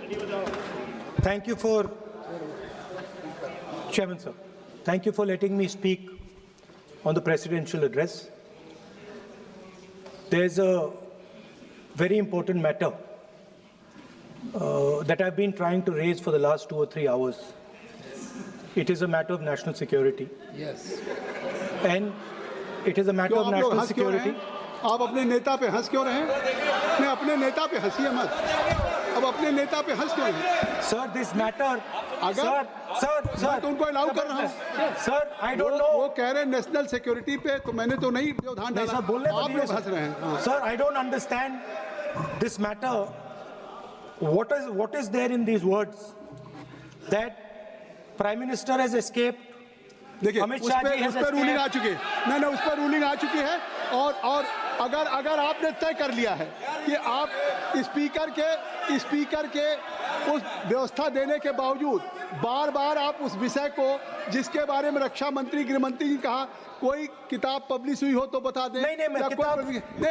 Thank you for, Chairman sir, thank you for letting me speak on the presidential address. There's a very important matter that I've been trying to raise for the last 2 or 3 hours. It is a matter of national security. Yes. And it is a matter of national security. आप अपने नेता पे हंस क्यों रहे हैं? नहीं, अपने नेता पे हंसिए मत। अब अपने नेता पे हंस क्यों रहे? Sir, this matter. अगर Sir, मैं तो उनको अलाउ कर रहा हूँ। Sir, I don't know. वो कह रहे हैं नेशनल सिक्योरिटी पे, तो मैंने तो नहीं व्यवधान डाला। सर, बोलने तो आप दीजिए, लोग हंस रहे हैं। Sir, I don't understand this matter. What is there in these words that Prime Minister has escaped? देखिए, उस पर रूलिंग आ चुकी है। नहीं, उस पर रूलिंग आ चुकी है और अगर आपने तय कर लिया है कि आप स्पीकर के उस व्यवस्था देने के बावजूद बार-बार आप उस विषय को, जिसके बारे में रक्षा मंत्री, गृह मंत्री जी कहा, कोई किताब पब्लिश हुई हो तो बता दें। नहीं,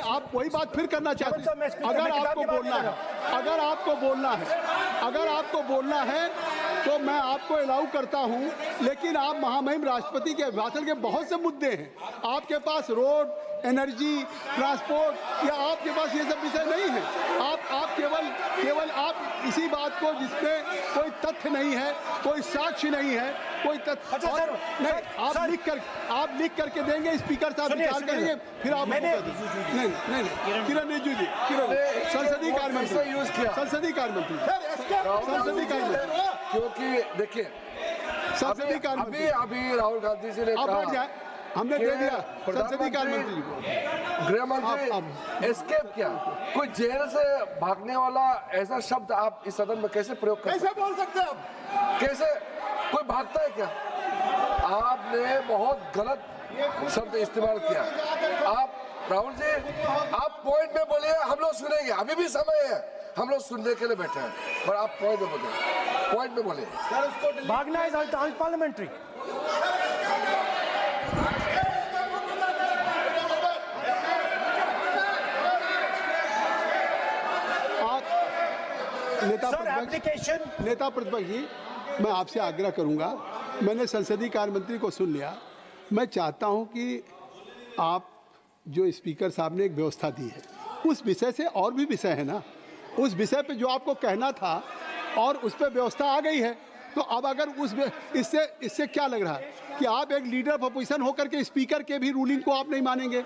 आप वही बात फिर करना चाहते हैं। अगर आपको बोलना है तो मैं आपको अलाउ करता हूं, लेकिन आप महामहिम राष्ट्रपति के अभिभाषण के बहुत से मुद्दे हैं। आपके पास रोड, एनर्जी, ट्रांसपोर्ट, या आपके पास ये सब विषय नहीं है। आप केवल आप इसी बात को, जिसमें कोई तथ्य नहीं है, कोई साक्ष्य नहीं है, कोई तथ्य नहीं, आप लिख करके देंगे, स्पीकर साहब विचार करेंगे, फिर आप नहीं किरण रिजिजू जी, संसदीय कार्य मंत्री, क्योंकि देखिए अभी राहुल गांधी जी ने कहा, हमने दे दिया संसदीय कार्य मंत्री को, गृह मंत्री एस्केप किया। कोई जेल से भागने वाला ऐसा शब्द आप इस सदन में कैसे प्रयोग कर सकते हैं? कैसे बोल सकते हैं आप? कैसे कोई भागता है क्या? आपने बहुत गलत शब्द इस्तेमाल किया। आप राहुल जी, आप पॉइंट में बोलिए, हम लोग सुनेंगे, अभी भी समय है, हम लोग सुनने के लिए बैठे हैं, पर आप पॉइंट में बोलिए। भागना इज अनपार्लियामेंट्री। नेता प्रतिपक्ष जी, मैं आपसे आग्रह करूंगा, मैंने संसदीय कार्य मंत्री को सुन लिया। मैं चाहता हूं कि आप जो स्पीकर साहब ने एक व्यवस्था दी है, उस विषय से, और भी विषय है ना, उस विषय पे जो आपको कहना था और उस पर व्यवस्था आ गई है, तो अब अगर इससे क्या लग रहा है कि आप एक लीडर ऑफ अपोजिशन होकर के स्पीकर के भी रूलिंग को आप नहीं मानेंगे?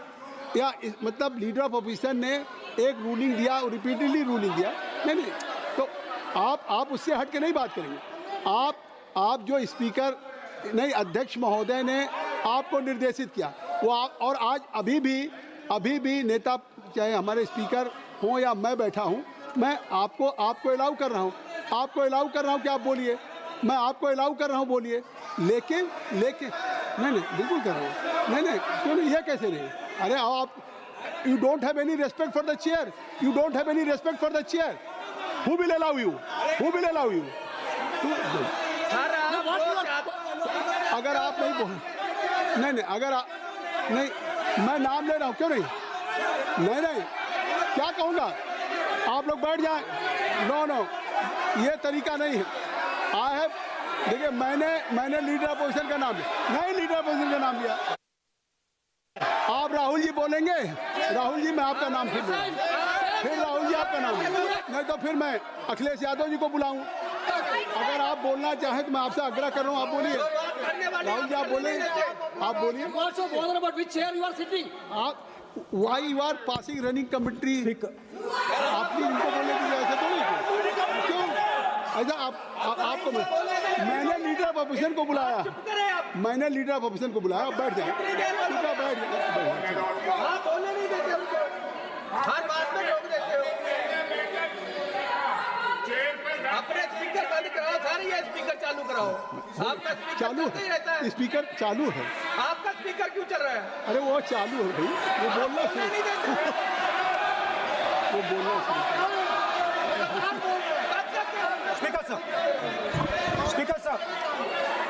या मतलब लीडर ऑफ अपोजिशन ने एक रूलिंग दिया, रिपीटेडली रूलिंग दिया, नहीं, तो आप उससे हट के नहीं बात करेंगे। आप जो स्पीकर नहीं, अध्यक्ष महोदय ने आपको निर्देशित किया, वो आप, और आज अभी भी नेता, चाहे हमारे स्पीकर हों या मैं बैठा हूं, मैं आपको अलाउ कर रहा हूं कि आप बोलिए, मैं आपको अलाउ कर रहा हूं, बोलिए, लेकिन नहीं बिल्कुल कर रहा हूं, नहीं क्यों नहीं, ये कैसे नहीं? अरे आप, you don't have any respect for the chair, Who will allow you? अगर आप नहीं बोल, नहीं, अगर आप नहीं, मैं नाम ले रहा हूँ, क्यों नहीं, क्या कहूँगा? आप लोग बैठ जाएं। नो, ये तरीका नहीं है। देखिए, मैंने लीडर अपोजिशन का नाम लिया, आप राहुल जी बोलेंगे, राहुल जी मैं आपका नाम फिर राहुल जी आपका नाम, नहीं तो फिर मैं अखिलेश यादव जी को बुलाऊं। अगर आप बोलना चाहें तो मैं आपसे आग्रह कर रहा हूं, आप बोलिए। राहुल जी आप बोलिए। आप why you are passing running commentary, आपने इनको बोलने की ऐसे तो नहीं, क्यों ऐसा? आपको मैंने लीडर ऑफ अपोजिशन को बुलाया, बैठ जाए, हर बात में रोक देते हो। अपने स्पीकर बंद कराओ, सारे ये स्पीकर चालू कराओ। आपका चालू है, स्पीकर चालू है, आपका स्पीकर क्यों चल रहा है? अरे वो चालू है भाई, वो बोलना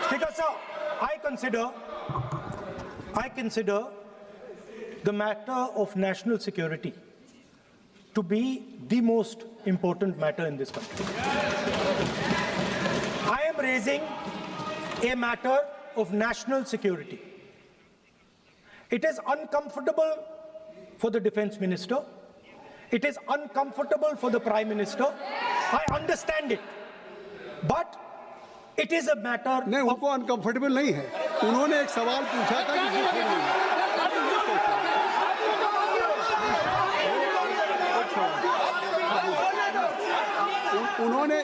Speaker sir, I consider the matter of national security to be the most important matter in this country. I am raising a matter of national security. It is uncomfortable for the defense minister. It is uncomfortable for the prime minister. I understand it. But it is a matter नहीं, उनको uncomfortable नहीं है। उन्होंने एक सवाल पूछा था कि उन्होंने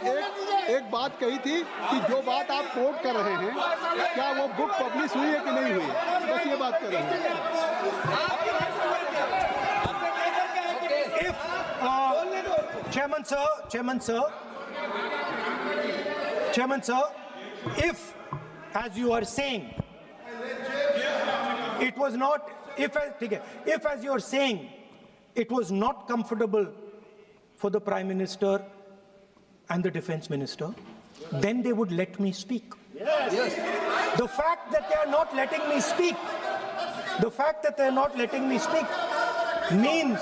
एक बात कही थी कि जो बात आप कोट कर रहे हैं क्या वो बुक पब्लिश हुई है कि नहीं हुई, बस ये बात कर रहे हैं। Chairman sir, if, as you are saying, it was not, if as you are saying, it was not comfortable for the Prime Minister and the Defense Minister, then they would let me speak. Yes. The fact that they are not letting me speak, means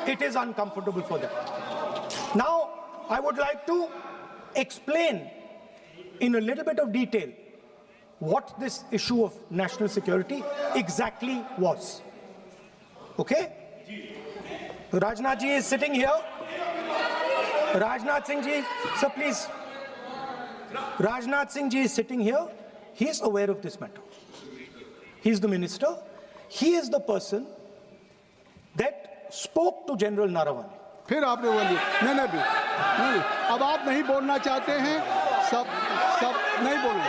it is uncomfortable for them. Now, I would like to explain in a little bit of detail what this issue of national security exactly was. Okay? Rajnath ji is sitting here. Rajnath Singh ji, sir, please. Rajnath Singh ji is sitting here. He is aware of this matter. He is the minister. He is the person that spoke to General Naravane. फिर आपने बोलिए नहीं, अब आप नहीं बोलना चाहते हैं, सब नहीं बोलना।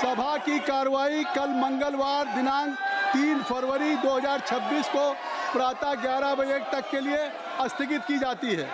सभा की कार्रवाई कल मंगलवार दिनांक 3 फरवरी 2026 को प्रातः 11 बजे तक के लिए स्थगित की जाती है।